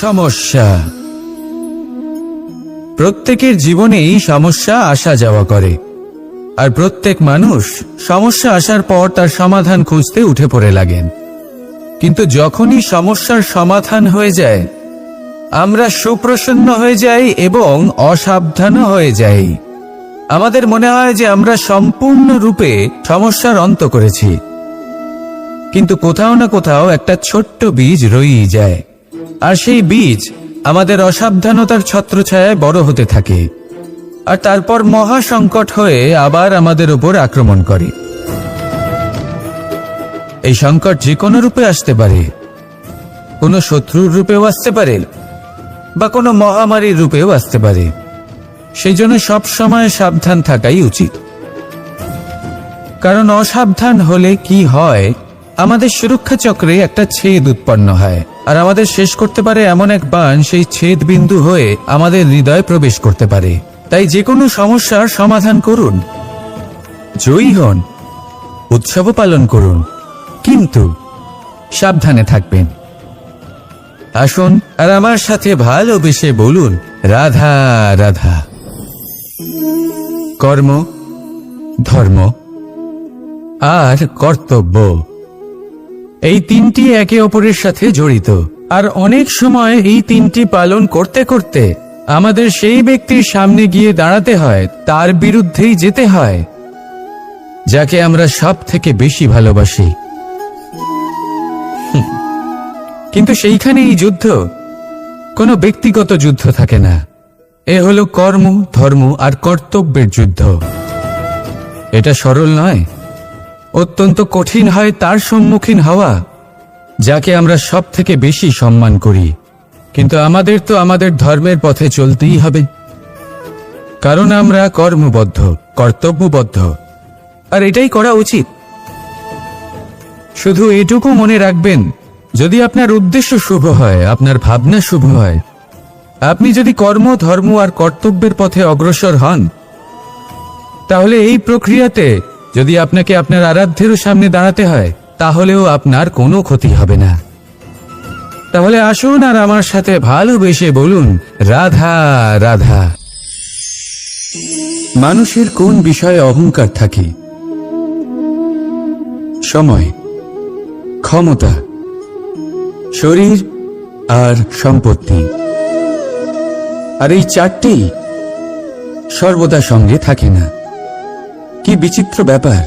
সমস্যা। প্রত্যেকের জীবনেই সমস্যা আসা যাওয়া করে, আর প্রত্যেক মানুষ সমস্যা আসার পর তার সমাধান খুঁজতে উঠে পড়ে লাগেন। কিন্তু যখনই সমস্যার সমাধান হয়ে যায়, আমরা সুপ্রসন্ন হয়ে যাই এবং অসাবধানও হয়ে যাই। আমাদের মনে হয় যে আমরা সম্পূর্ণরূপে সমস্যার অন্ত করেছি, কিন্তু কোথাও না কোথাও একটা ছোট্ট বীজ রয়েই যায়, আর সেই বীজ আমাদের অসাবধানতার ছত্রছায়ায় বড় হতে থাকে, আর তারপর মহা সংকট হয়ে আবার আমাদের উপর আক্রমণ করে। এই সংকট যে কোনো রূপে আসতে পারে, কোনো শত্রুর রূপেও আসতে পারে, বা কোনো মহামারীর রূপেও আসতে পারে। সেই জন্য সব সময় সাবধান থাকাই উচিত, কারণ অসাবধান হলে কি হয়, আমাদের সুরক্ষা চক্রে একটা ছেদ উৎপন্ন হয়, আর আমাদের শেষ করতে পারে এমন এক বাণ সেই ছেদ বিন্দু হয়ে আমাদের হৃদয়ে প্রবেশ করতে পারে। তাই যে কোনো সমস্যার সমাধান করুন, জয়ী হন, উৎসব পালন করুন, কিন্তু সাবধানে থাকবেন। আসুন আর আমার সাথে ভালোবেসে বলুন, রাধা রাধা। কর্ম, ধর্ম আর কর্তব্য, এই তিনটি একে অপরের সাথে জড়িত, আর অনেক সময় এই তিনটি পালন করতে করতে আমাদের সেই ব্যক্তির সামনে গিয়ে দাঁড়াতে হয়, তার বিরুদ্ধেই যেতে হয়, যাকে আমরা সব থেকে বেশি ভালোবাসি। কিন্তু সেইখানে এই যুদ্ধ কোনো ব্যক্তিগত যুদ্ধ থাকে না, এ হলো কর্ম, ধর্ম আর কর্তব্যের যুদ্ধ। এটা সরল নয়, অত্যন্ত কঠিন হয় তার সম্মুখীন হওয়া যাকে আমরা সব থেকে বেশি সম্মান করি। কিন্তু আমাদের তো আমাদের ধর্মের পথে চলতেই হবে, কারণ আমরা কর্মবদ্ধ, কর্তব্যবদ্ধ, আর এটাই করা উচিত। শুধু এটুকু মনে রাখবেন, যদি আপনার উদ্দেশ্য শুভ হয়, আপনার ভাবনা শুভ হয়, আপনি যদি কর্ম, ধর্ম আর কর্তব্যের পথে অগ্রসর হন, তাহলে এই প্রক্রিয়াতে যদি আপনাকে আপনার আরাধ্যেরও সামনে দাঁড়াতে হয়, তাহলেও আপনার কোনো ক্ষতি হবে না। তাহলে আসুন আর আমার সাথে ভালোবেসে বলুন, রাধা রাধা। মানুষের কোন বিষয়ে অহংকার থাকে? সময়, ক্ষমতা, শরীর আর সম্পত্তি। আর এই চারটেই সর্বদা সঙ্গে থাকে না। কি বিচিত্র ব্যাপার!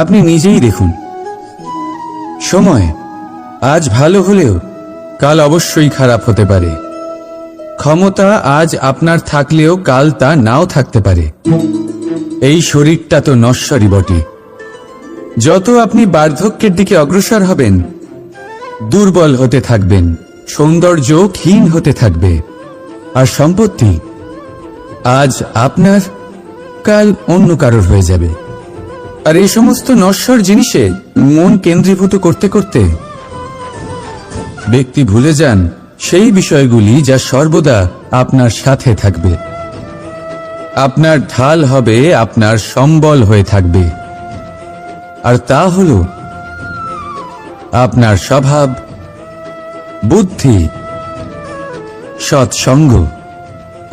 আপনি নিজেই দেখুন, সময় আজ ভালো হলেও কাল অবশ্যই খারাপ হতে পারে। ক্ষমতা আজ আপনার থাকলেও কাল তা নাও থাকতে পারে। এই শরীরটা তো নশ্বরই বটে। যত আপনি বার্ধক্যের দিকে অগ্রসর হবেন, দুর্বল হতে থাকবেন, সৌন্দর্য ক্ষীণ হতে থাকবে। আর সম্পত্তি আজ আপনার, কাল অন্য কারোর হয়ে যাবে। আর এই সমস্ত নশ্বর জিনিসে মন কেন্দ্রীভূত করতে করতে ব্যক্তি ভুলে যান সেই বিষয়গুলি যা সর্বদা আপনার সাথে থাকবে, আপনার ঢাল হবে, আপনার সম্বল হয়ে থাকবে। আর তা হল আপনার স্বভাব, বুদ্ধি, সৎসঙ্গ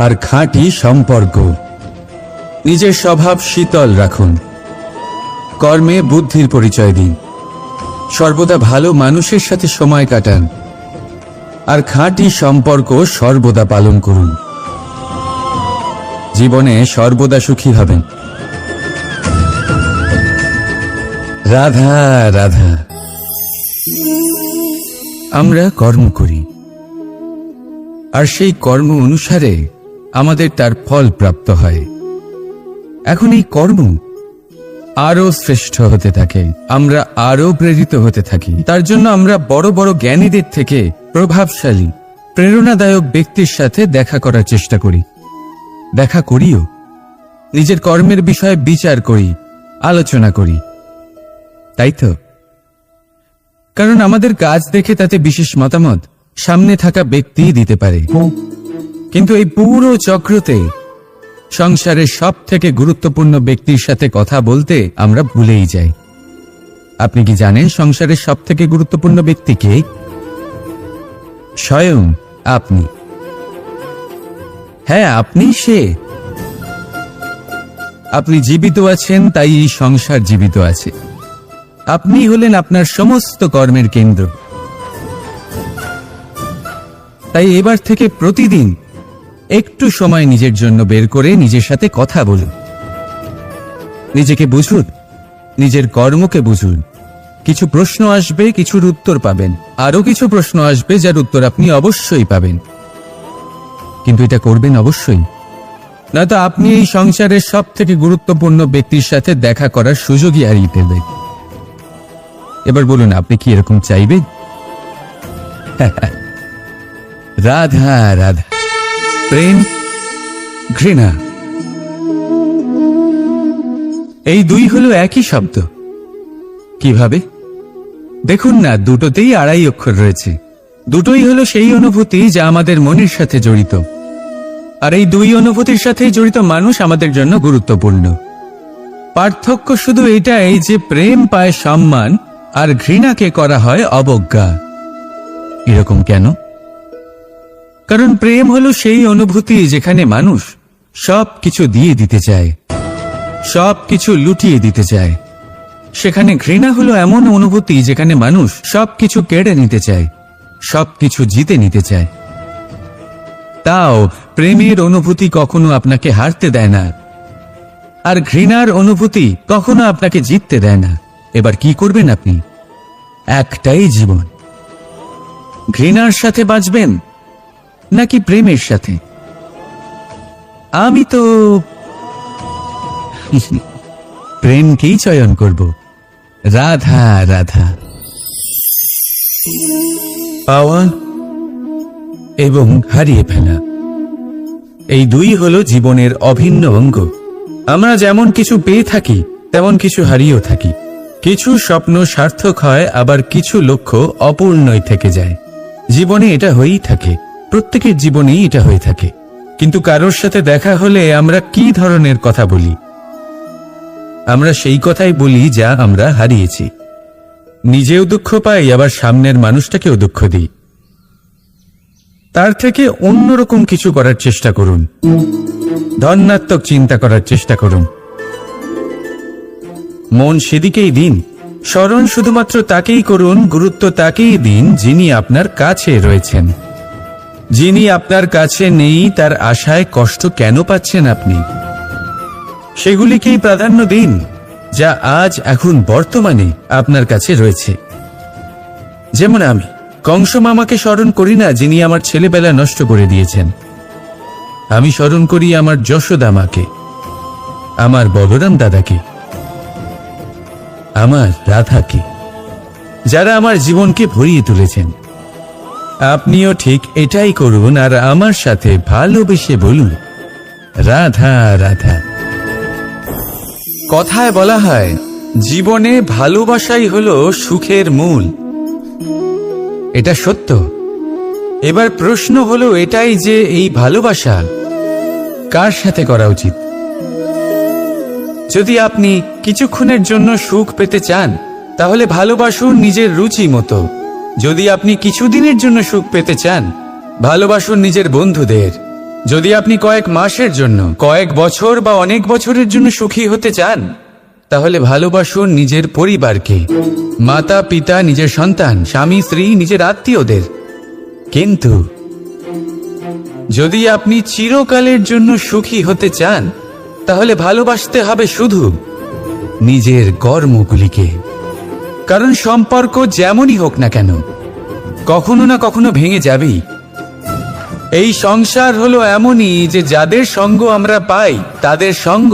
আর খাঁটি সম্পর্ক। নিজের স্বভাব শীতল রাখুন, কর্মে বুদ্ধির পরিচয় দিন, সর্বদা ভালো মানুষের সাথে সময় কাটান, আর খাঁটি সম্পর্ক সর্বদা পালন করুন। জীবনে সর্বদা সুখী হবেন। রাধা রাধা। আমরা কর্ম করি, আর সেই কর্ম অনুসারে আমাদের তার ফল প্রাপ্ত হয়। এখন এই কর্ম আরো শ্রেষ্ঠ হতে থাকে, আমরা আরো প্রেরিত হতে থাকি। তার জন্য আমরা বড় বড় জ্ঞানীদের থেকে প্রভাবশালী, প্রেরণাদায়ক ব্যক্তির সাথে দেখা করার চেষ্টা করি, দেখা করিও। নিজের কর্মের বিষয়ে বিচার করি, আলোচনা করি, তাই তো? কারণ আমাদের কাজ দেখে তাতে বিশেষ মতামত সামনে থাকা ব্যক্তি দিতে পারে। কিন্তু এই পুরো চক্রতে সংসারের সব থেকে গুরুত্বপূর্ণ ব্যক্তির সাথে কথা বলতে আমরা ভুলেই যাই। আপনি কি জানেন সংসারের সব থেকে গুরুত্বপূর্ণ ব্যক্তি কে? স্বয়ং আপনি। হ্যাঁ, আপনি সে। আপনি জীবিত আছেন, তাই এই সংসার জীবিত আছে। আপনি হলেন আপনার সমস্ত কর্মের কেন্দ্র। তাই এবার থেকে প্রতিদিন একটু সময় নিজের জন্য বের করে নিজের সাথে কথা বলুন। নিজেকে বুঝুন, নিজের কর্মকে বুঝুন। কিছু প্রশ্ন আসবে, কিছুর উত্তর পাবেন। আরো কিছু প্রশ্ন আসবে যার উত্তর আপনি অবশ্যই পাবেন, কিন্তু এটা করবেন অবশ্যই, নয়তো আপনি এই সংসারের সব থেকে গুরুত্বপূর্ণ ব্যক্তির সাথে দেখা করার সুযোগই হারিয়ে ফেলবেন। এবার বলুন, আপনি কি এরকম চাইবেন? রাধা রাধা। প্রেম, ঘৃণা, এই দুই হলো একই শব্দ। কিভাবে? দেখুন না, দুটোতেই আড়াই অক্ষর রয়েছে। দুটোই হলো সেই অনুভূতি যা আমাদের মনের সাথে জড়িত, আর এই দুই অনুভূতির সাথে জড়িত মানুষ আমাদের জন্য গুরুত্বপূর্ণ। পার্থক্য শুধু এটাই যে প্রেম পায় সম্মান আর ঘৃণাকে করা হয় অবজ্ঞা। এরকম কেন? কারণ প্রেম হলো সেই অনুভূতি যেখানে মানুষ সব কিছু দিয়ে দিতে চায়, সব কিছু লুটিয়ে দিতে চায়। সেখানে ঘৃণা হলো এমন অনুভূতি যেখানে মানুষ সবকিছু কেড়ে নিতে চায়, সবকিছু জিতে নিতে চায়। তাও প্রেমের অনুভূতি কখনো আপনাকে হারতে দেয় না, আর ঘৃণার অনুভূতি কখনো আপনাকে জিততে দেয় না। এবার কি করবেন আপনি? একটাই জীবন। ঘৃণার সাথে বাঁচবেন নাকি প্রেমের সাথে? আমি তো প্রেমকেই চয়ন করব। রাধা রাধা। পাওয়া এবং হারিয়ে ফেলা, এই দুই হলো জীবনের অভিন্ন অঙ্গ। আমরা যেমন কিছু পেয়ে থাকি, তেমন কিছু হারিয়েও থাকি। কিছু স্বপ্ন সার্থক হয়, আবার কিছু লক্ষ্য অপূর্ণই থেকে যায়। জীবনে এটা হয়েই থাকে, প্রত্যেকের জীবনেই এটা হয়ে থাকে। কিন্তু কারোর সাথে দেখা হলে আমরা কি ধরনের কথা বলি? আমরা সেই কথাই বলি যা আমরা হারিয়েছি। নিজেও দুঃখ পাই, আবার সামনের মানুষটাকেও দুঃখ দিই। তার থেকে অন্যরকম কিছু করার চেষ্টা করুন, ধনাত্মক চিন্তা করার চেষ্টা করুন। মন সেদিকেই দিন, স্মরণ শুধুমাত্র তাকেই করুন, গুরুত্ব তাকেই দিন যিনি আপনার কাছে রয়েছেন। যিনি আপনার কাছে নেই তার আশায় কষ্ট কেন পাচ্ছেন আপনি? সেগুলিকেই প্রাধান্য দিন যা আজ এখন বর্তমানে আপনার কাছে রয়েছে। যেমন আমি কংস মামাকে স্মরণ করি না, যিনি আমার ছেলেবেলা নষ্ট করে দিয়েছেন। আমি স্মরণ করি আমার যশোদা মাকে, আমার বলরাম দাদাকে, আমার রাধাকে, যারা আমার জীবনকে ভরিয়ে তুলেছেন। আপনিও ঠিক এটাই করুন, আর আমার সাথে ভালোবেসে বলুন, রাধা রাধা। কথায় বলা হয়, জীবনে ভালোবাসাই হলো সুখের মূল। এটা সত্য। এবার প্রশ্ন হলো এটাই যে এই ভালোবাসা কার সাথে করা উচিত? যদি আপনি কিছুক্ষণের জন্য সুখ পেতে চান, তাহলে ভালোবাসুন নিজের রুচি মতো। যদি আপনি কিছুদিনের জন্য সুখ পেতে চান, ভালোবাসুন নিজের বন্ধুদের। যদি আপনি কয়েক মাসের জন্য, কয়েক বছর বা অনেক বছরের জন্য সুখী হতে চান, তাহলে ভালোবাসুন নিজের পরিবারকে, মাতা পিতা, নিজের সন্তান, স্বামী স্ত্রী, নিজের আত্মীয়দের। কিন্তু যদি আপনি চিরকালের জন্য সুখী হতে চান, তাহলে ভালোবাসতে হবে শুধু নিজের কর্মগুলিকে। কারণ সম্পর্ক যেমনই হোক না কেন, কখনো না কখনো ভেঙে যাবেই। এই সংসার হলো এমনই যে যাদের সঙ্গ আমরা পাই, তাদের সঙ্গ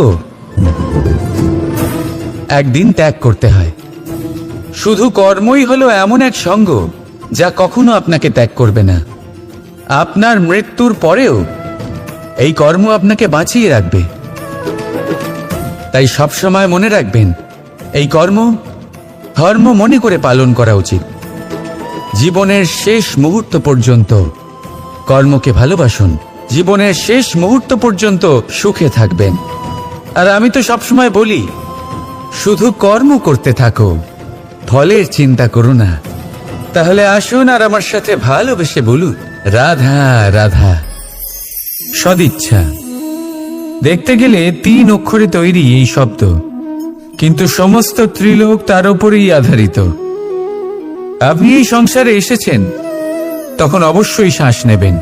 একদিন ত্যাগ করতে হয়। শুধু কর্মই হলো এমন এক সঙ্গ যা কখনো আপনাকে ত্যাগ করবে না। আপনার মৃত্যুর পরেও এই কর্ম আপনাকে বাঁচিয়ে রাখবে। তাই সবসময় মনে রাখবেন, এই কর্ম ধর্ম মনে করে পালন করা উচিত। জীবনের শেষ মুহূর্ত পর্যন্ত কর্মকে ভালোবাসুন, জীবনের শেষ মুহূর্ত পর্যন্ত সুখে থাকবেন। আর আমি তো সবসময় বলি, শুধু কর্ম করতে থাকো, ফলের চিন্তা করো না। তাহলে আসুন আর আমার সাথে ভালোবেসে বলুন, রাধা রাধা। সদিচ্ছা। দেখতে গেলে 3 অক্ষরে তৈরি এই শব্দ, কিন্তু সমস্ত ত্রিলোক তার উপরেই আধারিত। আপনি এই সংসারে এসেছেন, তখন অবশ্যই শ্বাস নেবেন,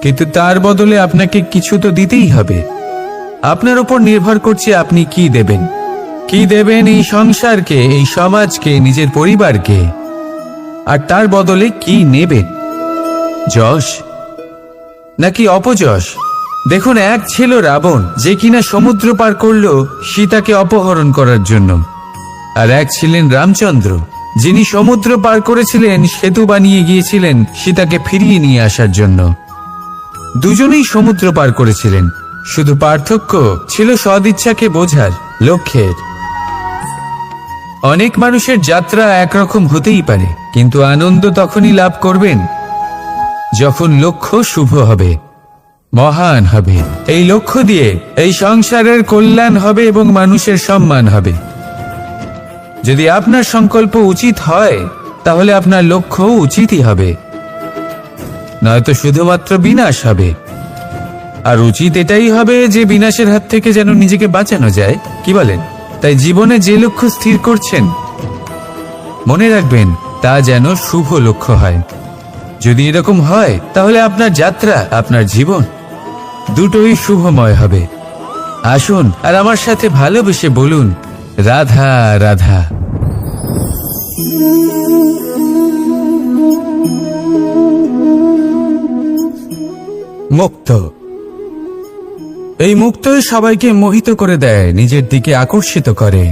কিন্তু তার বদলে আপনাকে কিছু তো দিতেই হবে। আপনার উপর নির্ভর করছে আপনি কি দেবেন। কি দেবেন এই সংসারকে, এই সমাজকে, নিজের পরিবারকে, আর তার বদলে কি নেবেন? যশ নাকি অপযশ? দেখুন, এক ছিল রাবণ, যে কিনা সমুদ্র পার করলো সীতাকে অপহরণ করার জন্য, আর এক ছিলেন রামচন্দ্র, যিনি সমুদ্র পার করেছিলেন, সেতু বানিয়ে গিয়েছিলেন সীতাকে ফিরিয়ে নিয়ে আসার জন্য। দুজনেই সমুদ্র পার করেছিলেন, শুধু পার্থক্য ছিল সদিচ্ছাকে বোঝার, লক্ষ্যের। অনেক মানুষের যাত্রা একরকম হতেই পারে, কিন্তু আনন্দ তখনই লাভ করবেন যখন লক্ষ্য শুভ হবে, মহান হবে। এই লক্ষ্য দিয়ে এই সংসারের কল্যাণ হবে এবং মানুষের সম্মান হবে। যদি আপনার সংকল্প উচিত হয়, তাহলে আপনার লক্ষ্য উচিতই হবে, নয়তো শুধুমাত্র বিনাশ হবে। আর উচিত এটাই হবে যে বিনাশের হাত থেকে যেন নিজেকে বাঁচানো যায়, কি বলেন? তাই জীবনে যে লক্ষ্য স্থির করছেন, মনে রাখবেন তা যেন শুভ লক্ষ্য হয়। যদি এরকম হয়, তাহলে আপনার যাত্রা, আপনার জীবন দুটোই শুভময় হবে। আসুন আর আমার সাথে ভালোবেসে বলুন, রাধা রাধা। মুক্ত। এই মুক্তই সবাইকে মোহিত করে দেয়, নিজের দিকে আকর্ষিত করে।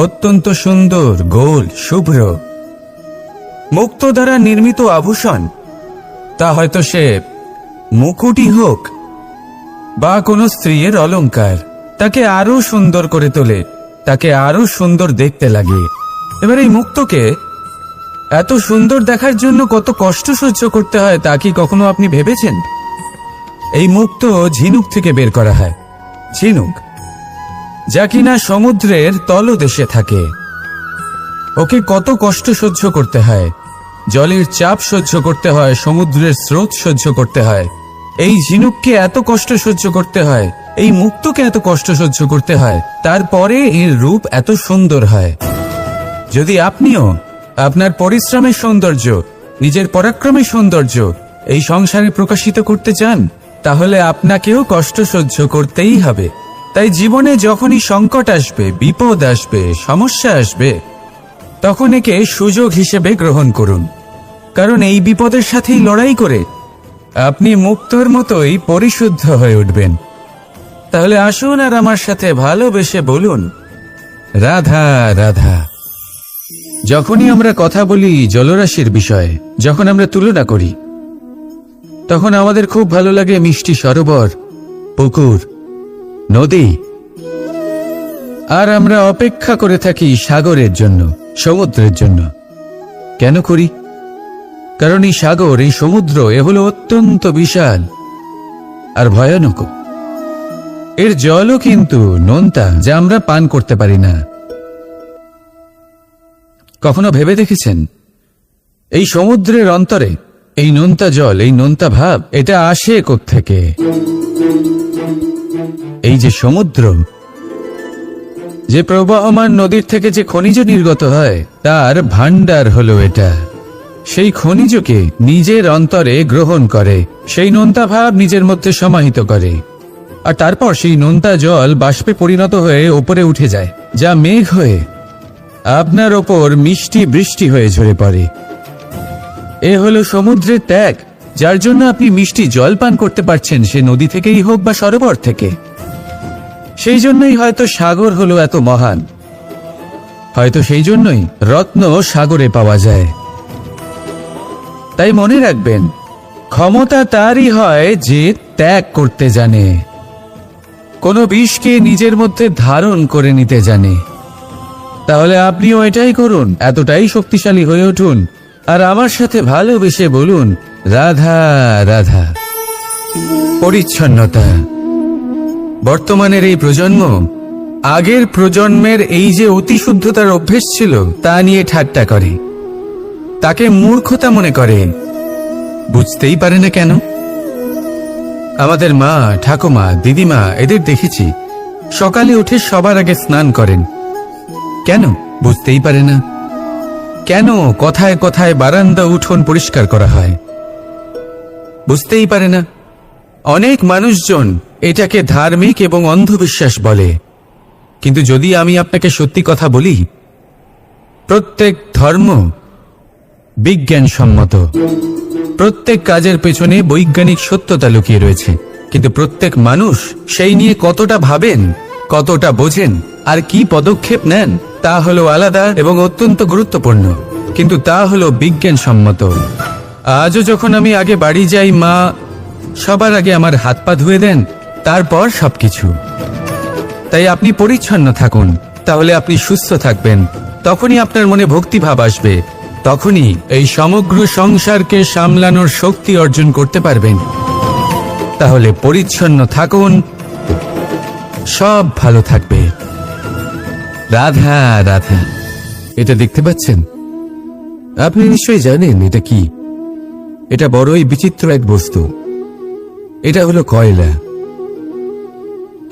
অত্যন্ত সুন্দর, গোল, শুভ্র। মুক্ত দ্বারা নির্মিত আভূষণ, তা হয়তো সে মুকুটই হোক বা কোনো স্ত্রীর অলংকার, তাকে আরো সুন্দর করে তোলে, তাকে আরো সুন্দর দেখতে লাগে। এবার এই মুক্তকে এত সুন্দর দেখার জন্য কত কষ্ট সহ্য করতে হয়, তা কি কখনো আপনি ভেবেছেন? এই মুক্ত ঝিনুক থেকে বের করা হয়। ঝিনুক, যা কিনা সমুদ্রের তলদেশে থাকে। ওকে কত কষ্ট সহ্য করতে হয়, জলের চাপ সহ্য করতে হয়, সমুদ্রের স্রোত সহ্য করতে হয়। এই ঝিনুককে এত কষ্ট সহ্য করতে হয়, এই মুক্তকে এত কষ্ট সহ্য করতে হয়, তারপরে এর রূপ এত সুন্দর হয়। যদি আপনিও আপনার পরিশ্রমের সৌন্দর্য, নিজের পরাক্রমের সৌন্দর্য এই সংসারে প্রকাশিত করতে চান, তাহলে আপনাকেও কষ্ট সহ্য করতেই হবে। তাই জীবনে যখনই সংকট আসবে, বিপদ আসবে, সমস্যা আসবে, তখন একে সুযোগ হিসেবে গ্রহণ করুন। কারণ এই বিপদের সাথেই লড়াই করে আপনি মুক্তর মতোই পরিশুদ্ধ হয়ে উঠবেন। তাহলে আসুন আর আমার সাথে ভালোবেসে বলুন, রাধা রাধা। যখনই আমরা কথা বলি জলরাশির বিষয়ে, যখন আমরা তুলনা করি, তখন আমাদের খুব ভালো লাগে মিষ্টি সরোবর, পুকুর, নদী। আর আমরা অপেক্ষা করে থাকি সাগরের জন্য, সমুদ্রের জন্য। কেন করি? কারণ এই সাগর, এই সমুদ্র, এ হলো অত্যন্ত বিশাল আর ভয়ানক। এর জলও কিন্তু নোনতা, যা আমরা পান করতে পারি না। কখনো ভেবে দেখেছেন এই সমুদ্রের অন্তরে এই নোনতা জল, এই নোনতা ভাব, এটা আসে কোত্থেকে? এই যে সমুদ্র, যে প্রবাহমান নদীর থেকে যে খনিজ নির্গত হয়, তার ভান্ডার হলো এটা। সেই খনিজকে নিজের অন্তরে গ্রহণ করে, সেই নোনতা ভাব নিজের মধ্যে সমাহিত করে, আর তারপর সেই নোনতা জল বাষ্পে পরিণত হয়ে ওপরে উঠে যায়, যা মেঘ হয়ে আপনার ওপর মিষ্টি বৃষ্টি হয়ে ঝরে পড়ে। এ হলো সমুদ্রের ত্যাগ, যার জন্য আপনি মিষ্টি জল পান করতে পারছেন, সে নদী থেকেই হোক বা সরোবর থেকে। সেই জন্যই হয়তো সাগর হলো এত মহান, হয়তো সেই জন্যই রত্ন সাগরে পাওয়া যায়। তাই মনে রাখবেন, ক্ষমতা তারই হয় যে ত্যাগ করতে জানে, কোনো বিষকে নিজের মধ্যে ধারণ করে নিতে জানে। তাহলে আপনিও এটাই করুন, এতটাই শক্তিশালী হয়ে উঠুন, আর আমার সাথে ভালোবেসে বলুন, রাধা রাধা। পরিচ্ছন্নতা। বর্তমানের এই প্রজন্ম আগের প্রজন্মের এই যে অতি শুদ্ধতার অভ্যেস ছিল, তা নিয়ে ঠাট্টা করে। তাকে মূর্খতা মনে করে। বুঝতেই পারে না কেন? আমাদের মা, ঠাকুমা, দিদিমা এদের দেখেছি সকালে উঠে সবার আগে স্নান করেন। কেন? বুঝতেই পারে না। কেন কথায় কথায় বারান্দা উঠোন পরিষ্কার করা হয়? বুঝতেই পারে না। অনেক মানুষজন এটাকে ধার্মিক এবং অন্ধবিশ্বাস বলে, কিন্তু যদি আমি আপনাকে সত্যি কথা বলি, প্রত্যেক ধর্ম বিজ্ঞানসম্মত। প্রত্যেক কাজের পেছনে বৈজ্ঞানিক সত্যতা লুকিয়ে রয়েছে, কিন্তু প্রত্যেক মানুষ সেই নিয়ে কতটা ভাবেন, কতটা বোঝেন আর কি পদক্ষেপ নেন তা হলো আলাদা এবং অত্যন্ত গুরুত্বপূর্ণ, কিন্তু তা হলো বিজ্ঞানসম্মত। আজও যখন আমি আগে বাড়ি যাই, মা সবার আগে আমার হাত পা ধুয়ে দেন, তারপর সবকিছু। তাই আপনি পরিচ্ছন্ন থাকুন, তাহলে আপনি সুস্থ থাকবেন। তখনই আপনার মনে ভক্তিভাব আসবে, তখনই এই সমগ্র সংসারকে সামলানোর শক্তি অর্জন করতে পারবেন। তাহলে পরিচ্ছন্ন থাকুন, সব ভালো থাকবে। রাধা রাধা। এটা দেখতে পাচ্ছেন? আপনি নিশ্চয়ই জানেন এটা কি। এটা বড়ই বিচিত্র এক বস্তু। এটা হলো কয়লা।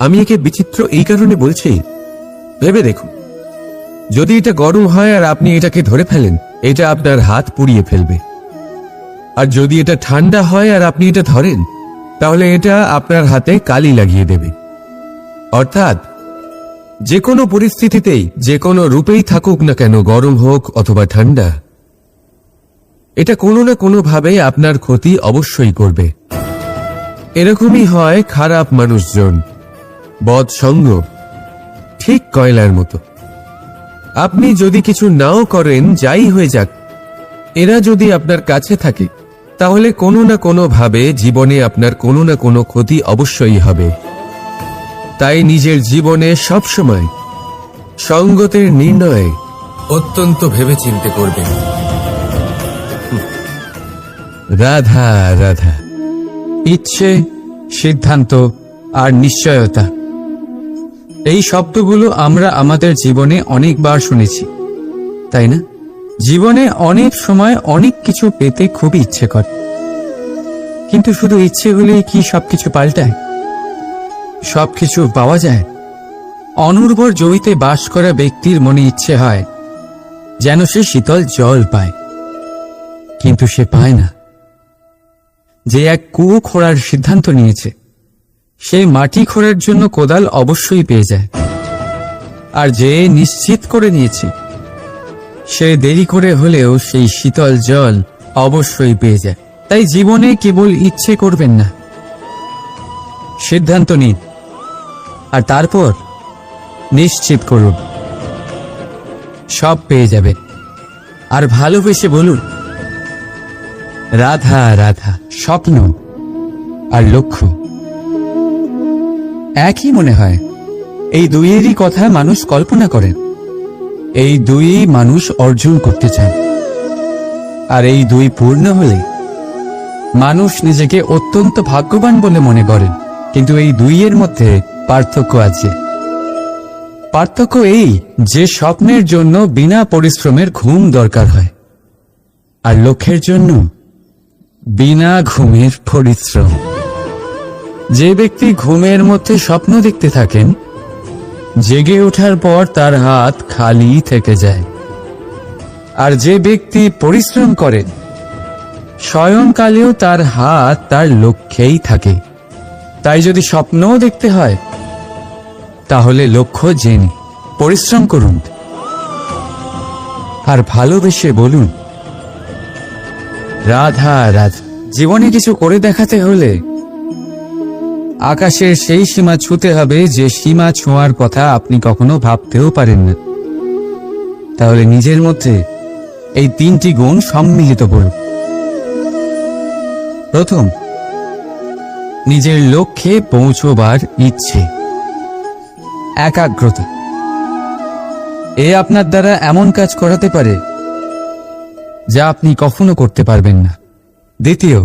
আমি একে বিচিত্র এই কারণে বলছি, ভেবে দেখুন, যদি এটা গরম হয় আর আপনি এটাকে ধরে ফেলেন, এটা আপনার হাত পুড়িয়ে ফেলবে। আর যদি এটা ঠান্ডা হয় আর আপনি এটা ধরেন, তাহলে এটা আপনার হাতে কালি লাগিয়ে দেবে। অর্থাৎ যে কোনো পরিস্থিতিতেই, যে কোনো রূপেই থাকুক না কেন, গরম হোক অথবা ঠান্ডা, এটা কোনো না কোনো ভাবে আপনার ক্ষতি অবশ্যই করবে। এরকমই হয় খারাপ মানুষজন, বদ সঙ্গ, ঠিক কয়লার মতো। আপনি যদি কিছু নাও করেন, যাই হয়ে যাক, এরা যদি আপনার কাছে থাকে, তাহলে কোনো না কোনো ভাবে জীবনে আপনার কোনো না কোনো ক্ষতি অবশ্যই হবে। তাই নিজের জীবনে সবসময় সঙ্গতের নির্ণয় অত্যন্ত ভেবেচিন্তে করবেন। রাধা রাধা। ইচ্ছে, সিদ্ধান্ত আর নিশ্চয়তা, এই শব্দগুলো আমরা আমাদের জীবনে অনেকবার শুনেছি, তাই না? জীবনে অনেক সময় অনেক কিছু পেতে খুবই ইচ্ছে করে, কিন্তু শুধু ইচ্ছে হলেই কি সবকিছু পাল্টায়? সবকিছু পাওয়া যায়? অনুর্বর জমিতে বাস করা ব্যক্তির মনে ইচ্ছে হয় যেন সে শীতল জল পায়, কিন্তু সে পায় না। যে এক কুয়ো খোঁড়ার সিদ্ধান্ত নিয়েছে, সে মাটি খোঁড়ার জন্য কোদাল অবশ্যই পেয়ে যায়। আর যে নিশ্চিত করে নিয়েছে, সে দেরি করে হলেও সেই শীতল জল অবশ্যই পেয়ে যায়। তাই জীবনে কেবল ইচ্ছে করবেন না, সিদ্ধান্ত নিন আর তারপর নিশ্চিত করুন, সব পেয়ে যাবে। আর ভালোবেসে বলুন, রাধা রাধা। স্বপ্ন আর লক্ষ্য একই মনে হয়। এই দুইয়েরই কথা মানুষ কল্পনা করেন, এই দুই মানুষ অর্জন করতে চান। আর এই দুই পূর্ণ হলে মানুষ নিজেকে অত্যন্ত ভাগ্যবান বলে মনে করেন। কিন্তু এই দুইয়ের মধ্যে পার্থক্য আছে। পার্থক্য এই যে স্বপ্নের জন্য বিনা পরিশ্রমের ঘুম দরকার হয়, আর লক্ষ্যের জন্য বিনা ঘুমের পরিশ্রম। যে ব্যক্তি ঘুমের মধ্যে স্বপ্ন দেখতে থাকেন, জেগে ওঠার পর তার হাত খালি থেকে যায়। আর যে ব্যক্তি পরিশ্রম করেন, শয়নকালেও তার হাত তার লক্ষ্যেই থাকে। তাই যদি স্বপ্নও দেখতে হয়, তাহলে লক্ষ্য জেনে পরিশ্রম করুন আর ভালোবেসে বলুন, রাধা রাধা। জীবনে কিছু করে দেখাতে হলে আকাশের সেই সীমা ছুঁতে হবে যে সীমা ছোঁয়ার কথা আপনি কখনো ভাবতেও পারেন না। তাহলে নিজের মধ্যে এই তিনটি গুণ সম্মিলিত করুন। প্রথম, নিজের লক্ষ্যে পৌঁছবার ইচ্ছে, একাগ্রতা। এ আপনার দ্বারা এমন কাজ করাতে পারে যা আপনি কখনো করতে পারবেন না। দ্বিতীয়,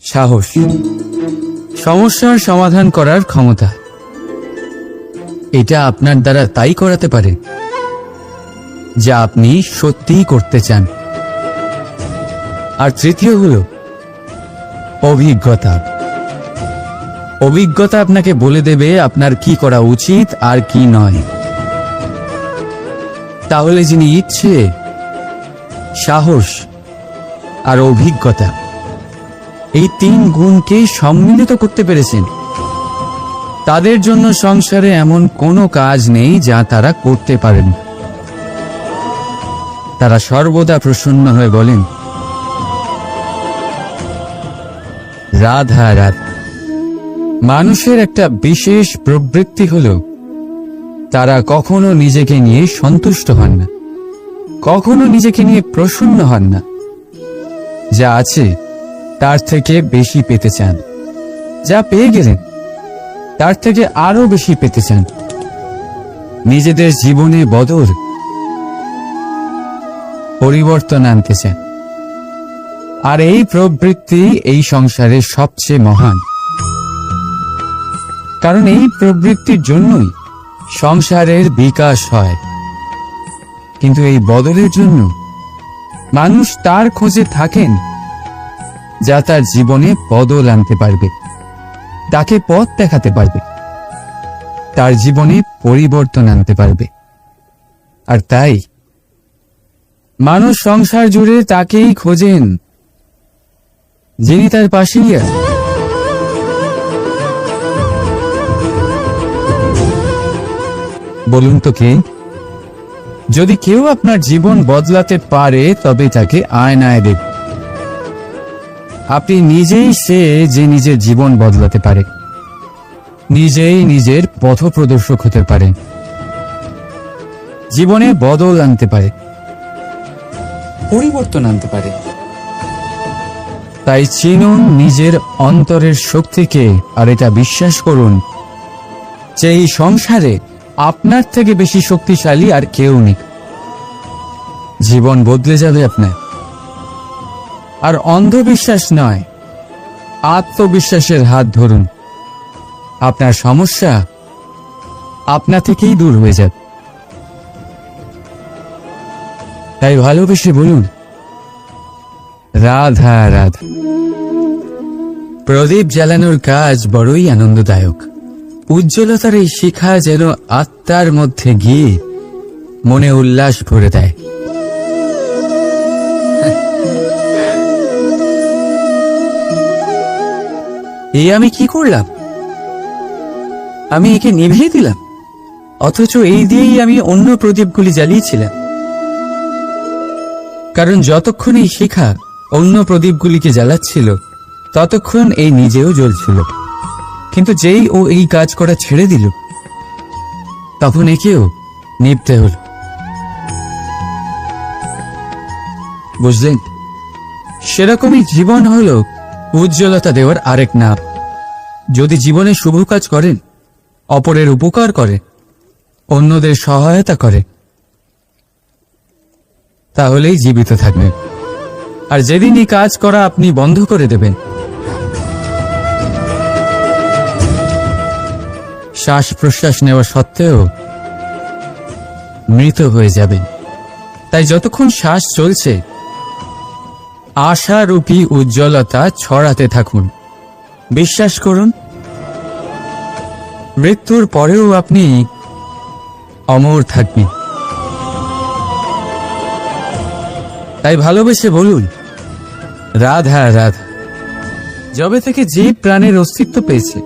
সাহস, সমস্যার সমাধান করার ক্ষমতা। এটা আপনার দ্বারা তাই করাতে পারে যা আপনি সত্যিই করতে চান। আর তৃতীয় হলো অভিজ্ঞতা। অভিজ্ঞতা আপনাকে বলে দেবে আপনার কি করা উচিত আর কি নয়। তাহলে যিনি ইচ্ছে, সাহস আর অভিজ্ঞতা এই 3 গুণকে সম্মিলিত করতে পেরেছেন, তাদের জন্য সংসারে এমন কোনো কাজ নেই যা তারা করতে পারেন। তারা সর্বদা প্রসন্ন হয়ে বলেন, রাধা রাধা। মানুষের একটা বিশেষ প্রবৃত্তি হলো তারা কখনো নিজেকে নিয়ে সন্তুষ্ট হন না, কখনো নিজেকে নিয়ে প্রসন্ন হন না। যা আছে তার থেকে বেশি পেতে চান, যা পেয়ে গেলেন তার থেকে আরো বেশি পেতে চান। নিজেদের জীবনে বদল, পরিবর্তন আনতে চান। আর এই প্রবৃত্তি এই সংসারের সবচেয়ে মহান, কারণ এই প্রবৃত্তির জন্যই সংসারের বিকাশ হয়। কিন্তু এই বদলের জন্য মানুষ তার খোঁজে থাকেন যা তার জীবনে বদল আনতে পারবে, তাকে পথ দেখাতে পারবে, তার জীবনে পরিবর্তন আনতে পারবে। আর তাই মানুষ সংসার জুড়ে তাকেই খোঁজেন যিনি তার পাশেই আছেন। বলুন তো কে? যদি কেউ আপনার জীবন বদলাতে পারে তবে তাকে আয়নায় দেখুন। আপনি নিজেই সে যে নিজের জীবন বদলাতে পারে, নিজেই নিজের পথপ্রদর্শক হতে পারে, জীবনে বদল আনতে পারে, পরিবর্তন আনতে পারে। তাই চিনুন নিজের অন্তরের শক্তিকে, আর এটা বিশ্বাস করুন যে এই সংসারে আপনার থেকে বেশি শক্তিশালী আর কেউ নেই। জীবন বদলে যাবে আপনার। আর অন্ধবিশ্বাস নয়, আত্মবিশ্বাসের হাত ধরুন। আপনার সমস্যা আপনা থেকেই দূর হয়ে যাবে। তাই ভালোবেসে বলুন, রাধা রাধা। প্রদীপ জ্বালানোর কাজ বড়ই আনন্দদায়ক। উজ্জ্বলতার এই শিখা যেন আত্মার মধ্যে গিয়ে মনে উল্লাস ভরে দেয়। এই আমি কি করলাম? আমি একে নিভিয়ে দিলাম, অথচ এই দিয়েই আমি অন্য প্রদীপগুলি জ্বালিয়েছিলাম। কারণ যতক্ষণ এই শিখা অন্য প্রদীপগুলিকে জ্বালাচ্ছিল ততক্ষণ এই নিজেও জ্বলছিল। কিন্তু যেই ও এই কাজ করা ছেড়ে দিল তখন একেও নিভতে হল। বুঝলেন? সেরকমই জীবন হলো উজ্জ্বলতা দেওয়ার আরেক নাম। যদি জীবনে শুভ কাজ করেন, অপরের উপকার করে, অন্যদের সহায়তা করে, তাহলেই জীবিত থাকবেন। আর যেদিনই কাজ করা আপনি বন্ধ করে দেবেন, শ্বাস প্রশ্বাস নেওয়া সত্ত্বেও মৃত হয়ে যাবেন। তাই যতক্ষণ শ্বাস চলছে আশারূপী উজ্জ্বলতা ছড়াতে থাকুন। বিশ্বাস করুন, মৃত্যুর পরেও আপনি অমর থাকবেন। তাই ভালোবেসে বলুন, রাধা রাধা। যবে থেকে যে প্রাণের অস্তিত্ব পেয়েছে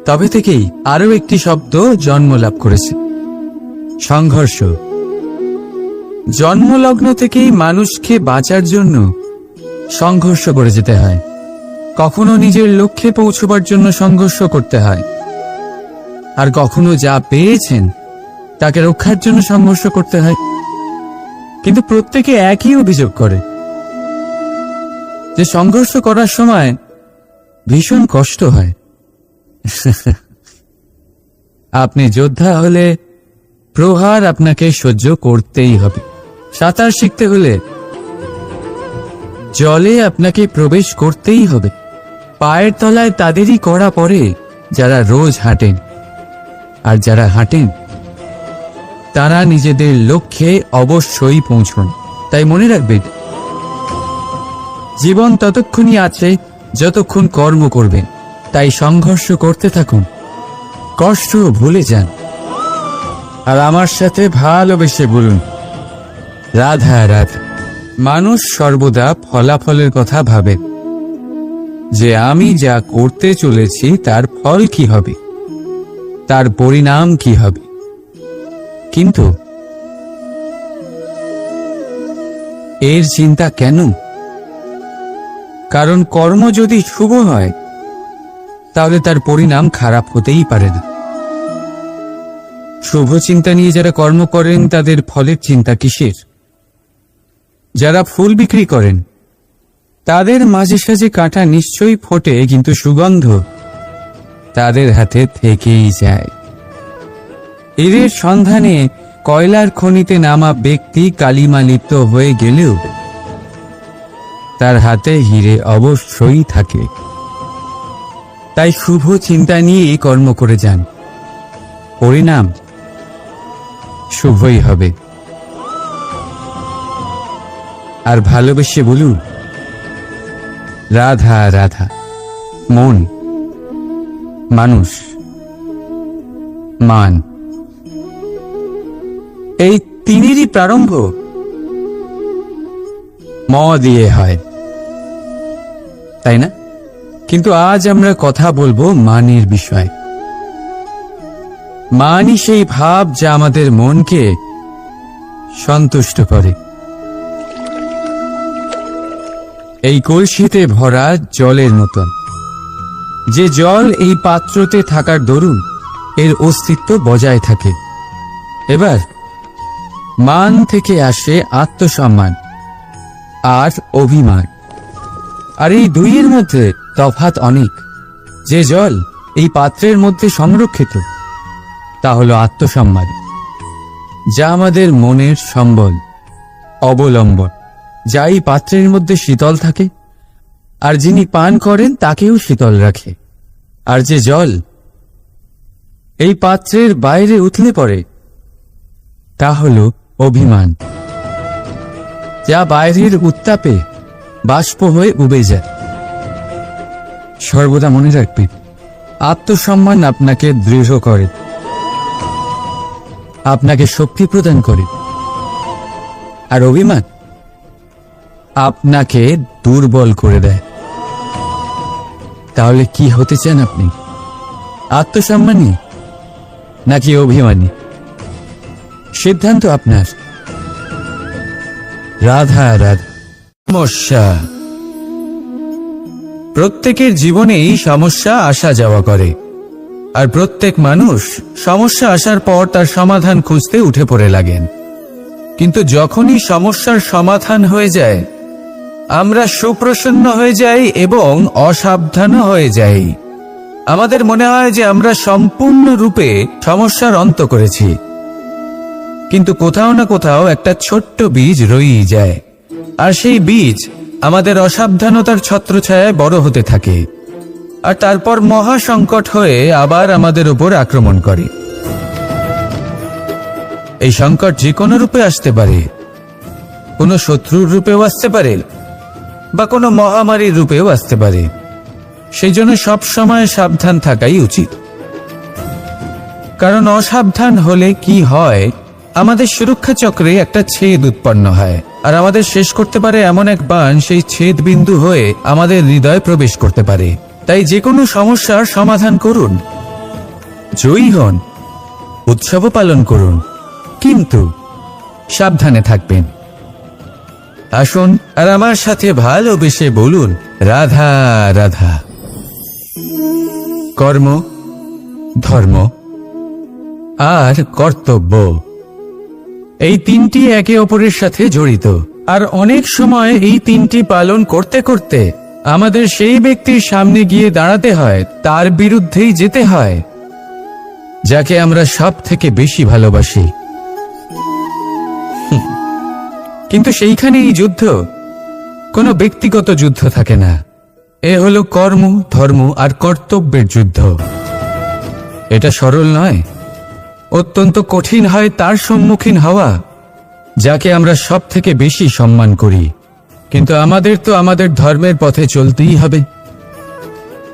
তবে থেকেই আরো একটি শব্দ জন্ম লাভ করেছে, সংঘর্ষ। জন্মলগ্ন থেকেই মানুষকে বাঁচার জন্য সংঘর্ষ করে যেতে হয়। কখনো নিজের লক্ষ্যে পৌঁছবার জন্য সংঘর্ষ করতে হয়, আর কখনো যা পেয়েছেন তাকে রক্ষার জন্য সংঘর্ষ করতে হয়। কিন্তু প্রত্যেকে একই অভিযোগ করে যে সংঘর্ষ করার সময় ভীষণ কষ্ট হয়। আপনি যোদ্ধা হলে প্রহার আপনাকে সহ্য করতেই হবে। সাঁতার শিখতে হলে জলে আপনাকে প্রবেশ করতেই হবে। পায়ের তলায় তাদেরই কড়া পড়ে যারা রোজ হাঁটেন, আর যারা হাঁটেন তারা নিজেদের লক্ষ্যে অবশ্যই পৌঁছন। তাই মনে রাখবেন, জীবন ততক্ষণই আছে যতক্ষণ কর্ম করবেন। তাই সংঘর্ষ করতে থাকুন, কষ্ট ভুলে যান, আর আমার সাথে ভালোবেসে বলুন, রাধা রাধা। মানুষ সর্বদা ফলাফলের কথা ভাবে, যে আমি যা করতে চলেছি তার ফল কি হবে, তার পরিণাম কি হবে। কিন্তু এর চিন্তা কেন? কারণ কর্ম যদি শুভ হয় তাহলে তার পরিণাম খারাপ হতেই পারে না। শুভ চিন্তা নিয়ে যারা কর্ম করেন তাদের ফলের চিন্তা কিসের? যারা ফুল বিক্রি করেন তাদের মাঝে সাঝে কাঁটা নিশ্চয়ই ফোটে, কিন্তু সুগন্ধ তাদের হাতে থেকেই যায়। এর সন্ধানে কয়লার খনিতে নামা ব্যক্তি কালিমা লিপ্ত হয়ে গেলেও তার হাতে হিরে অবশ্যই থাকে। তাই শুভ চিন্তা নিয়ে কর্ম করে যান, পরিণাম শুভই হবে। আর ভালোবেসে বলুন, রাধা রাধা। মন, মানুষ, মান, এই তিনেরই প্রারম্ভ ম দিয়ে হয়, তাই না? কিন্তু আজ আমরা কথা বলবো মানের বিষয়। মানই সেই ভাব যা আমাদের মনকে সন্তুষ্ট করে। এই কলসিতে ভরা জলের মতন, যে জল এই পাত্রতে থাকার দরুন এর অস্তিত্ব বজায় থাকে। এবার মান থেকে আসে আত্মসম্মান আর অভিমান, আর এই দুইয়ের মধ্যে তফাৎ অনেক। যে জল এই পাত্রের মধ্যে সংরক্ষিত তা হলো আত্মসম্মান, যা আমাদের মনের সম্বল, অবলম্বন, যা এই পাত্রের মধ্যে শীতল থাকে আর যিনি পান করেন তাকেও শীতল রাখে। আর যে জল এই পাত্রের বাইরে উথলে পড়ে তা হলো অভিমান, যা বাইরের উত্তাপে বাষ্প হয়ে উবে যায়। সর্বদা মনে রাখবেন, আত্মসম্মান আপনাকে দৃঢ় করে, আপনাকে শক্তি প্রদান করে, আর অভিমান আপনাকে দুর্বল করে দেয়। তাহলে কি হতে চান আপনি? আত্মসম্মানী নাকি অভিমানী? সিদ্ধান্ত আপনার। রাধা রাধা। সমস্যা, প্রত্যেকের জীবনেই সমস্যা আসা যাওয়া করে, আর প্রত্যেক মানুষ সমস্যা আসার পর তার সমাধান খুঁজতে উঠে পড়ে লাগেন। কিন্তু যখনই সমস্যার সমাধান হয়ে যায় আমরা সুপ্রসন্ন হয়ে যাই এবং অসাবধানও হয়ে যাই। আমাদের মনে হয় যে আমরা সম্পূর্ণরূপে সমস্যার অন্ত করেছি, কিন্তু কোথাও না কোথাও একটা ছোট্ট বীজ রয়েই যায়, আর সেই বীজ আমাদের অসাবধানতার ছত্রছায়ায় বড় হতে থাকে, আর তারপর মহা সংকট হয়ে আবার আমাদের উপর আক্রমণ করে। এই সংকট যে কোনো রূপে আসতে পারে, কোনো শত্রুর রূপেও আসতে পারে, বা কোনো মহামারীর রূপেও আসতে পারে। সেই জন্য সবসময় সাবধান থাকাই উচিত, কারণ অসাবধান হলে কি হয়, আমাদের সুরক্ষা চক্রে একটা ছেদ উৎপন্ন হয়, আর আমাদের শেষ করতে পারে এমন এক বাণ সেই ছেদ বিন্দু হয়ে আমাদের হৃদয়ে প্রবেশ করতে পারে। তাই যে কোনো সমস্যার সমাধান করুন, জয়ী হন, উৎসব পালন করুন, কিন্তু সাবধানে থাকবেন। আসুন আর আমার সাথে ভালোবেসে বলুন, রাধা রাধা। কর্ম, ধর্ম আর কর্তব্য, এই তিনটি একে অপরের সাথে জড়িত, আর অনেক সময় এই তিনটি পালন করতে করতে আমাদের সেই ব্যক্তির সামনে গিয়ে দাঁড়াতে হয়, তার বিরুদ্ধেই যেতে হয়, যাকে আমরা সব থেকে বেশি ভালোবাসি। কিন্তু সেইখানে এই যুদ্ধ কোনো ব্যক্তিগত যুদ্ধ থাকে না, এ হলো কর্ম, ধর্ম আর কর্তব্যের যুদ্ধ। এটা সরল নয়, অত্যন্ত কঠিন হয় তার সম্মুখীন হওয়া যাকে আমরা সব থেকে বেশি সম্মান করি, কিন্তু আমাদের তো আমাদের ধর্মের পথে চলতেই হবে,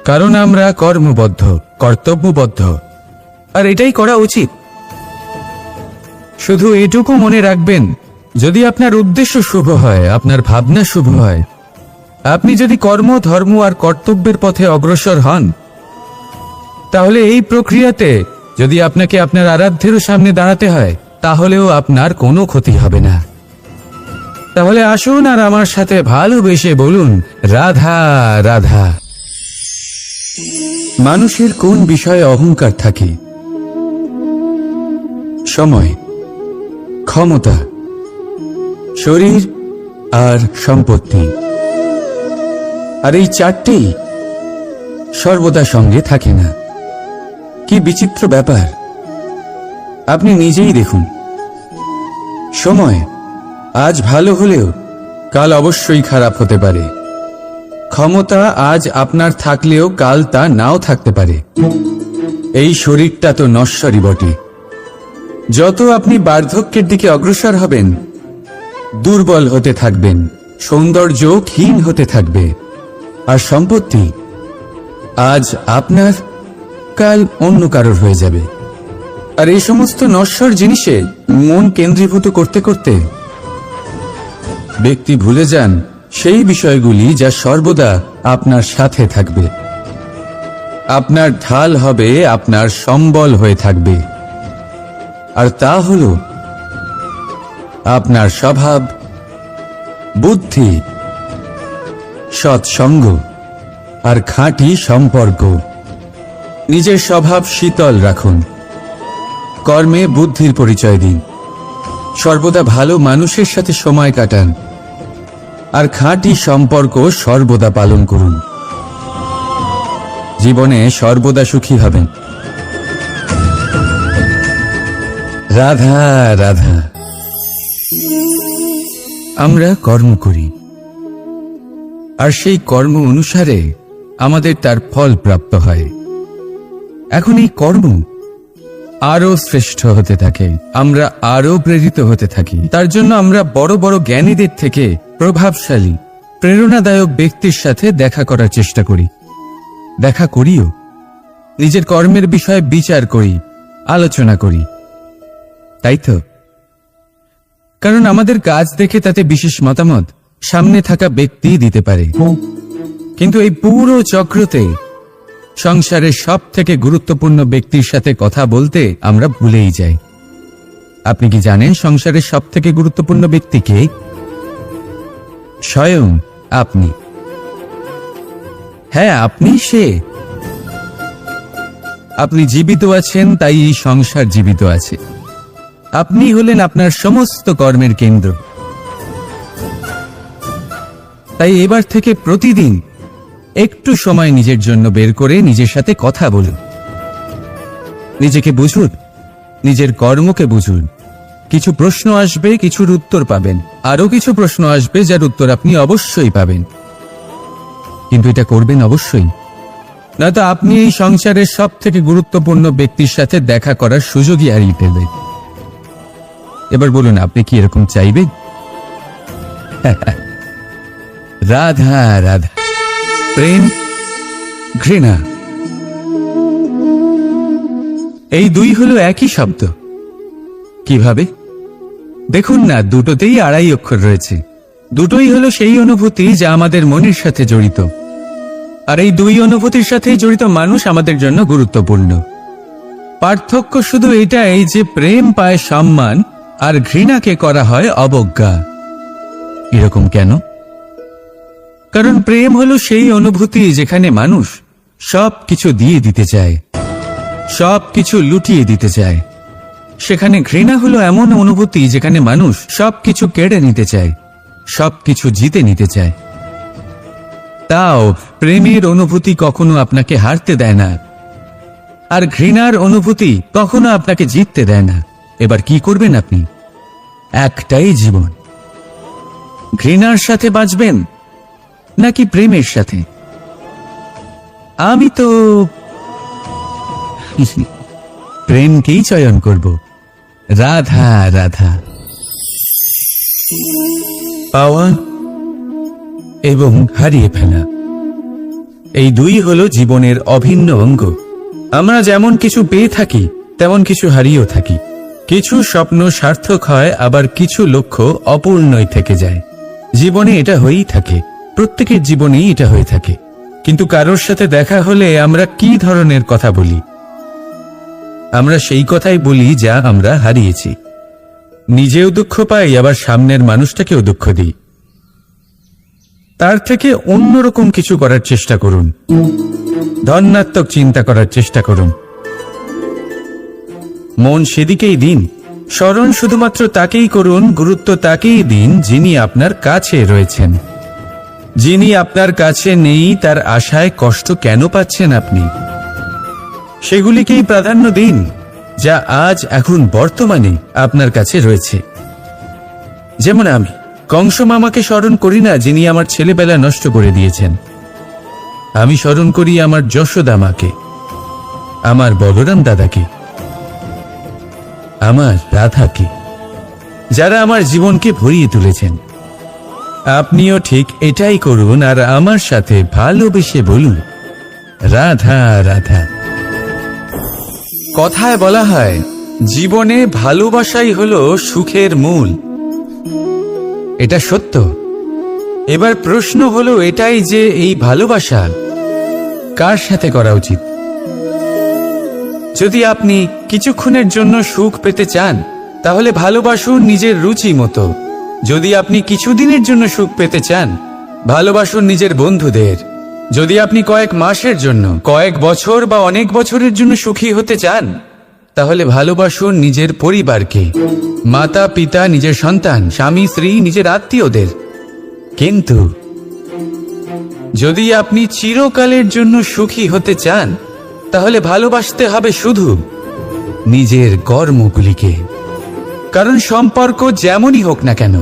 কারণ আমরা কর্মবদ্ধ, কর্তব্যবদ্ধ, আর এটাই করা উচিত। শুধু এটুকু মনে রাখবেন, যদি আপনার উদ্দেশ্য শুভ হয়, আপনার ভাবনা শুভ হয়, আপনি যদি কর্ম, ধর্ম আর কর্তব্যের পথে অগ্রসর হন, তাহলে এই প্রক্রিয়াতে যদি আপনাকে আপনার আরাধ্যেরও সামনে দাঁড়াতে হয়, তাহলেও আপনার কোনো ক্ষতি হবে না। তাহলে আসুন আর আমার সাথে ভালোবেসে বলুন, রাধা রাধা। মানুষের কোন বিষয়ে অহংকার থাকে? সময়, ক্ষমতা, শরীর আর সম্পত্তি। আর এই চারটেই সর্বদা সঙ্গে থাকে না। কি বিচিত্র ব্যাপার! আপনি নিজেই দেখুন, সময় আজ ভালো হলেও কাল অবশ্যই খারাপ হতে পারে। ক্ষমতা আজ আপনার থাকলেও কাল তা নাও থাকতে পারে। এই শরীরটা তো নশ্বরই বটে। যত আপনি বার্ধক্যের দিকে অগ্রসর হবেন, দুর্বল হতে থাকবেন, সৌন্দর্য ক্ষীণ হতে থাকবে। আর সম্পত্তি আজ আপনার, কাল অন্য কারোর হয়ে যাবে। আর এই সমস্ত নশ্বর জিনিসে মন কেন্দ্রীভূত করতে করতে ব্যক্তি ভুলে যান সেই বিষয়গুলি যা সর্বদা আপনার সাথে থাকবে, আপনার ঢাল হবে, আপনার সম্বল হয়ে থাকবে। আর তা হল আপনার স্বভাব, বুদ্ধি, সৎসঙ্গ আর খাঁটি সম্পর্ক। নিজের স্বভাব শীতল রাখুন, কর্মে বুদ্ধির পরিচয় দিন, সর্বদা ভালো মানুষের সাথে সময় কাটান, আর খাঁটি সম্পর্ক সর্বদা পালন করুন। জীবনে সর্বদা সুখী হবেন। রাধা রাধা। আমরা কর্ম করি, আর সেই কর্ম অনুসারে আমাদের তার ফল প্রাপ্ত হয়। এখন এই কর্ম আরো শ্রেষ্ঠ হতে থাকে, আমরা আরো প্রেরিত হতে থাকি। তার জন্য আমরা বড় বড় জ্ঞানীদের থেকে প্রভাবশালী, প্রেরণাদায়ক ব্যক্তির সাথে দেখা করার চেষ্টা করি, দেখা করিও। নিজের কর্মের বিষয়ে বিচার করি, আলোচনা করি, তাই তো? কারণ আমাদের কাজ দেখে তাতে বিশেষ মতামত সামনে থাকা ব্যক্তি দিতে পারে, কিন্তু এই পুরো চক্রতে সংসারের সব থেকে গুরুত্বপূর্ণ ব্যক্তির সাথে কথা বলতে আমরা ভুলেই যাই। আপনি কি জানেন সংসারের সব থেকে গুরুত্বপূর্ণ ব্যক্তি কে? স্বয়ং আপনি। হ্যাঁ, আপনি সে। আপনি জীবিত আছেন, তাই এই সংসার জীবিত আছে। আপনি হলেন আপনার সমস্ত কর্মের কেন্দ্র। তাই এবার থেকে প্রতিদিন একটু সময় নিজের জন্য বের করে নিজের সাথে কথা বলুন, নিজেকে বুঝুন, নিজের কর্মকে বুঝুন। কিছু প্রশ্ন আসবে, কিছুর উত্তর পাবেন, আরো কিছু প্রশ্ন আসবে যার উত্তর আপনি অবশ্যই পাবেন, কিন্তু এটা করবেন অবশ্যই, নয়তো আপনি এই সংসারের সব থেকে গুরুত্বপূর্ণ ব্যক্তির সাথে দেখা করার সুযোগই হারিয়ে ফেলবেন। এবার বলুন, আপনি কি এরকম চাইবেন? রাধা রাধা। প্রেম, ঘৃণা, এই দুই হলো একই শব্দ। কিভাবে? দেখুন না, দুটোতেই আড়াই অক্ষর রয়েছে। দুটোই হলো সেই অনুভূতি যা আমাদের মনের সাথে জড়িত, আর এই দুই অনুভূতির সাথে জড়িত মানুষ আমাদের জন্য গুরুত্বপূর্ণ। পার্থক্য শুধু এটাই যে প্রেম পায় সম্মান আর ঘৃণাকে করা হয় অবজ্ঞা। এরকম কেন? কারণ প্রেম হলো সেই অনুভূতি যেখানে মানুষ সব কিছু দিয়ে দিতে চায়, সব কিছু লুটিয়ে দিতে চায়। সেখানে ঘৃণা হলো এমন অনুভূতি যেখানে মানুষ সব কিছু কেড়ে নিতে চায়, সব কিছু জিতে নিতে চায়। তাও প্রেমের অনুভূতি কখনো আপনাকে হারতে দেয় না, আর ঘৃণার অনুভূতি কখনো আপনাকে জিততে দেয় না। এবার কি করবেন আপনি? একটাই জীবন, ঘৃণার সাথে বাঁচবেন নাকি প্রেমের সাথে? আমি তো প্রেমকেই চয়ন করব। রাধা রাধা। পাওয়া এবং হারিয়ে ফেলা, এই দুই হলো জীবনের অভিন্ন অঙ্গ। আমরা যেমন কিছু পেয়ে থাকি তেমন কিছু হারিয়েও থাকি। কিছু স্বপ্ন সার্থক হয়, আবার কিছু লক্ষ্য অপূর্ণই থেকে যায়। জীবনে এটা হয়েই থাকে, প্রত্যেকের জীবনেই এটা হয়ে থাকে। কিন্তু কারোর সাথে দেখা হলে আমরা কি ধরনের কথা বলি? আমরা সেই কথাই বলি যা আমরা হারিয়েছি। নিজেও দুঃখ পাই, আবার সামনের মানুষটাকেও দুঃখ দিই। তার থেকে অন্যরকম কিছু করার চেষ্টা করুন, ধনাত্মক চিন্তা করার চেষ্টা করুন। মন সেদিকেই দিন, স্মরণ শুধুমাত্র তাকেই করুন, গুরুত্ব তাকেই দিন যিনি আপনার কাছে রয়েছেন। যিনি আপনার কাছে নেই তার আশায় কষ্ট কেন পাচ্ছেন আপনি? সেগুলিকেই প্রাধান্য দিন যা আজ এখন বর্তমানে আপনার কাছে রয়েছে। যেমন আমি কংস মামাকে স্মরণ করি না, যিনি আমার ছেলেবেলা নষ্ট করে দিয়েছেন। আমি স্মরণ করি আমার যশোদা মাকে, আমার বলরাম দাদাকে, আমার রাধাকে, যারা আমার জীবনকে ভরিয়ে তুলেছেন। আপনিও ঠিক এটাই করুন আর আমার সাথে ভালোবেসে বলুন, রাধা রাধা। কথায় বলা হয়, জীবনে ভালোবাসাই হলো সুখের মূল। এটা সত্য। এবার প্রশ্ন হলো এটাই যে এই ভালোবাসা কার সাথে করা উচিত? যদি আপনি কিছুক্ষণের জন্য সুখ পেতে চান তাহলে ভালোবাসুন নিজের রুচি মতো। যদি আপনি কিছুদিনের জন্য সুখ পেতে চান ভালোবাসুন নিজের বন্ধুদের। যদি আপনি কয়েক মাসের জন্য, কয়েক বছর বা অনেক বছরের জন্য সুখী হতে চান তাহলে ভালোবাসুন নিজের পরিবারকে, মাতা পিতা, নিজের সন্তান, স্বামী স্ত্রী, নিজের আত্মীয়দের। কিন্তু যদি আপনি চিরকালের জন্য সুখী হতে চান তাহলে ভালোবাসতে হবে শুধু নিজের কর্মগুলিকে। কারণ সম্পর্ক যেমনই হোক না কেন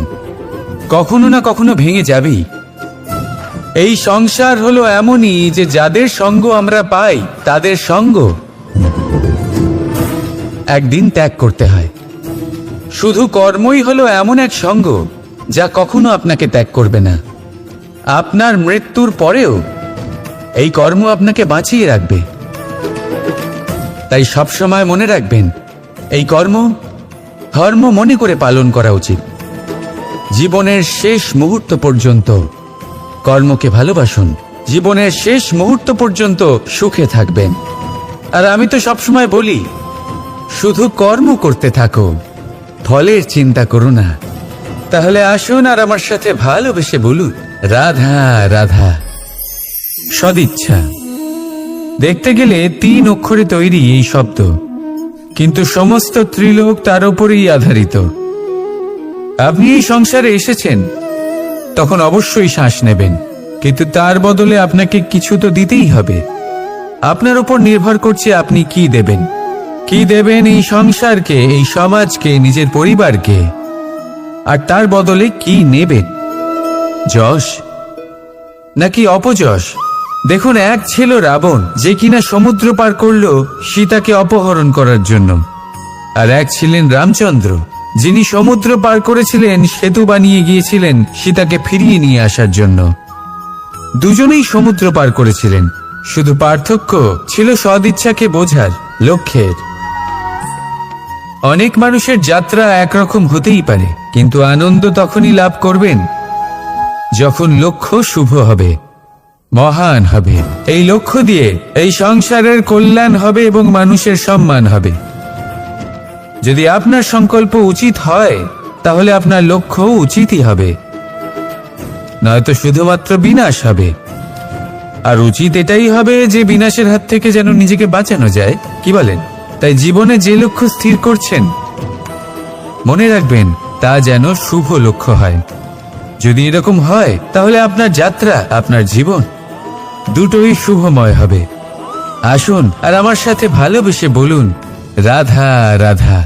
কখনো না কখনো ভেঙে যাবেই। এই সংসার হলো এমনই যে যাদের সঙ্গ আমরা পাই তাদের সঙ্গ একদিন ত্যাগ করতে হয়। শুধু কর্মই হলো এমন এক সঙ্গ যা কখনো আপনাকে ত্যাগ করবে না। আপনার মৃত্যুর পরেও এই কর্ম আপনাকে বাঁচিয়ে রাখবে। তাই সবসময় মনে রাখবেন, এই কর্ম ধর্ম মনে করে পালন করা উচিত। জীবনের শেষ মুহূর্ত পর্যন্ত কর্মকে ভালোবাসুন, জীবনের শেষ মুহূর্ত পর্যন্ত সুখে থাকবেন। আর আমি তো সবসময় বলি, শুধু কর্ম করতে থাকো, ফলের চিন্তা করো না। তাহলে আসুন আর আমার সাথে ভালোবেসে বলুন, রাধা রাধা। সদিচ্ছা। দেখতে গেলে 3 অক্ষরে তৈরি এই শব্দ, কিন্তু সমস্ত ত্রিলোক তার উপরেই আধারিত। আপনি এই সংসারে এসেছেন তখন অবশ্যই শ্বাস নেবেন, কিন্তু তার বদলে আপনাকে কিছু তো দিতেই হবে। আপনার উপর নির্ভর করছে আপনি কি দেবেন। কি দেবেন এই সংসারকে, এই সমাজকে, নিজের পরিবারকে, আর তার বদলে কি নেবেন? যশ নাকি অপযশ? দেখুন, এক ছিল রাবণ, যে কিনা সমুদ্র পার করলো সীতাকে অপহরণ করার জন্য। আর এক ছিলেন রামচন্দ্র, যিনি সমুদ্র পার করেছিলেন, সেতু বানিয়ে গিয়েছিলেন সীতাকে ফিরিয়ে নিয়ে আসার জন্য। দুজনেই সমুদ্র পার করেছিলেন, শুধু পার্থক্য ছিল সদিচ্ছাকে বোঝার, লক্ষ্যের। অনেক মানুষের যাত্রা একরকম হতেই পারে, কিন্তু আনন্দ তখনই লাভ করবেন যখন লক্ষ্য শুভ হবে, মহান হবে। এই লক্ষ্য দিয়ে এই সংসারের কল্যাণ হবে এবং মানুষের সম্মান হবে। যদি আপনার সংকল্প উচিত হয় তাহলে আপনার লক্ষ্য উচিতই হবে, নয়তো শুধুমাত্র বিনাশ হবে। আর উচিত এটাই হবে যে বিনাশের হাত থেকে যেন নিজেকে বাঁচানো যায়, কি বলেন? তাই জীবনে যে লক্ষ্য স্থির করছেন মনে রাখবেন তা যেন শুভ লক্ষ্য হয়। যদি এরকম হয় তাহলে আপনার যাত্রা, আপনার জীবন দুটোই শুভময় হবে। আসুন আর আমার সাথে ভালোবেসে বলুন, রাধা রাধা।